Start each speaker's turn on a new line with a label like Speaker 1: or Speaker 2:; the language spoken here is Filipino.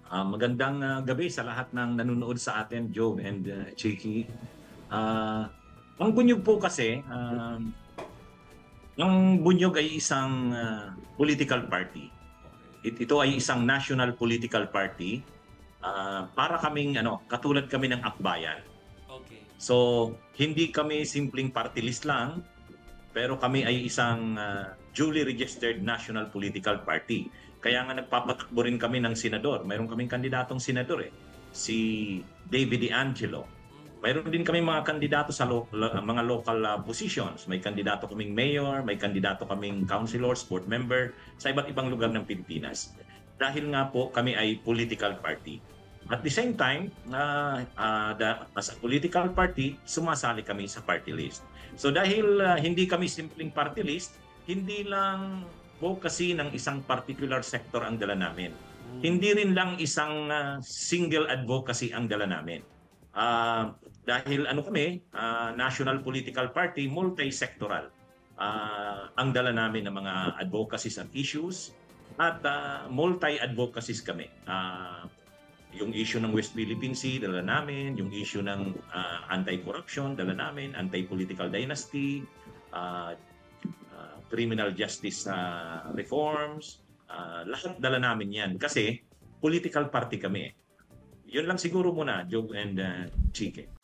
Speaker 1: Magandang gabi sa lahat ng nanonood sa atin, Joe and Chiki. Ah, ang Bunyog po kasi, ang Bunyog ay isang political party.
Speaker 2: Okay.
Speaker 1: Ito ay isang national political party. Para kaming katulad kami ng akbayan.
Speaker 2: Okay.
Speaker 1: So, hindi kami simpleng party list lang, pero kami ay isang duly registered national political party. Kaya nga nagpapatakbo rin kami ng senador. Mayroon kaming kandidatong senador si David De Angelo. Mayroon din kami mga kandidato sa mga local positions. May kandidato kaming mayor, may kandidato kaming councilor, board member sa iba't ibang lugar ng Pilipinas. Dahil nga po kami ay political party. At the same time, as a political party, sumasali kami sa party list. So dahil hindi kami simpleng party list, hindi lang advocacy ng isang particular sector ang dala namin. Hindi rin lang isang single advocacy ang dala namin. Dahil kami, national political party, multi-sectoral. Ang dala namin ng mga advocacies at issues at multi-advocacies kami. Yung issue ng West Philippine Sea, dala namin. Yung issue ng anti-corruption, dala namin. Anti-political dynasty, criminal justice reforms, lahat dala namin yan. Kasi political party kami. Yun lang siguro muna, Joe and Chike.